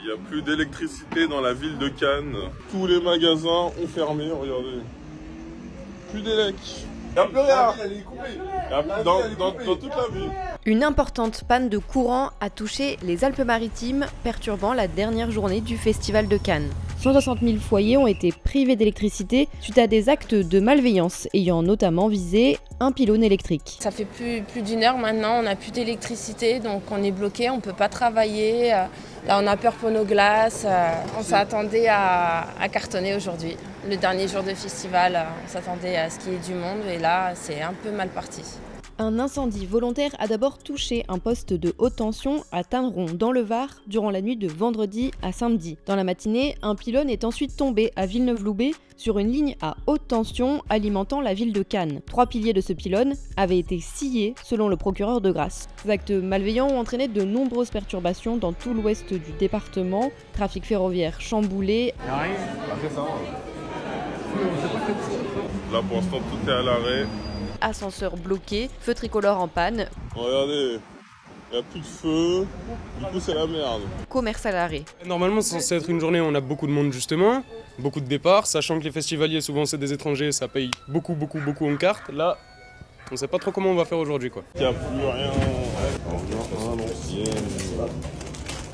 Il n'y a plus d'électricité dans la ville de Cannes. Tous les magasins ont fermé, regardez. Plus d'élec. Il n'y a plus rien. Dans toute la ville. Une importante panne de courant a touché les Alpes-Maritimes, perturbant la dernière journée du Festival de Cannes. 160 000 foyers ont été privés d'électricité suite à des actes de malveillance ayant notamment visé un pylône électrique. Ça fait plus d'une heure maintenant, on n'a plus d'électricité, donc on est bloqué, on ne peut pas travailler. Là, on a peur pour nos glaces. On s'attendait à cartonner aujourd'hui. Le dernier jour de festival, on s'attendait à ce qu'il y ait du monde et là, c'est un peu mal parti. Un incendie volontaire a d'abord touché un poste de haute tension à Tinneron, dans le Var, durant la nuit de vendredi à samedi. Dans la matinée, un pylône est ensuite tombé à Villeneuve-Loubet sur une ligne à haute tension alimentant la ville de Cannes. 3 piliers de ce pylône avaient été sciés selon le procureur de Grasse. Ces actes malveillants ont entraîné de nombreuses perturbations dans tout l'ouest du département. Trafic ferroviaire chamboulé. Là pour l'instant tout est à l'arrêt. Ascenseur bloqué, feu tricolore en panne. Regardez, il n'y a plus de feu, du coup c'est la merde. Commerce à l'arrêt. Normalement c'est censé être une journée où on a beaucoup de monde justement, beaucoup de départs, sachant que les festivaliers souvent c'est des étrangers, ça paye beaucoup en carte. Là, on sait pas trop comment on va faire aujourd'hui quoi. Il n'y a plus rien, on revient à l'ancienne.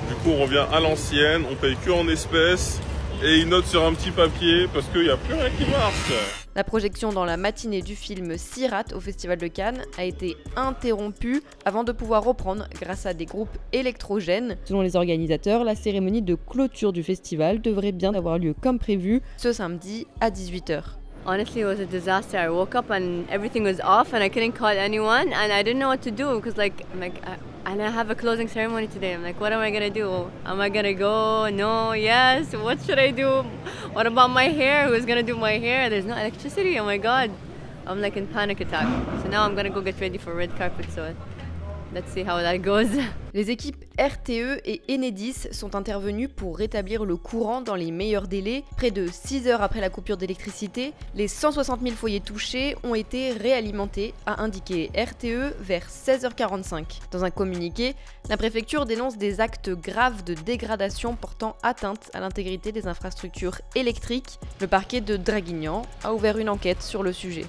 Du coup on revient à l'ancienne, on paye que en espèces et ils notent sur un petit papier parce qu'il n'y a plus rien qui marche. La projection dans la matinée du film Sirat au Festival de Cannes a été interrompue avant de pouvoir reprendre grâce à des groupes électrogènes. Selon les organisateurs, la cérémonie de clôture du festival devrait bien avoir lieu comme prévu ce samedi à 18 h. Honestly, it was a disaster. I woke up and everything was off and I couldn't call anyone and I didn't know what to do because and I have a closing ceremony today. I'm like, what am I gonna do? Am I gonna go? No, yes. What should I do? What about my hair? Who's gonna do my hair? There's no electricity. Oh my God. I'm like in panic attack. So now I'm gonna go get ready for red carpet. So let's see how that goes. Les équipes RTE et Enedis sont intervenues pour rétablir le courant dans les meilleurs délais. Près de 6 heures après la coupure d'électricité, les 160 000 foyers touchés ont été réalimentés, a indiqué RTE vers 16 h 45. Dans un communiqué, la préfecture dénonce des actes graves de dégradation portant atteinte à l'intégrité des infrastructures électriques. Le parquet de Draguignan a ouvert une enquête sur le sujet.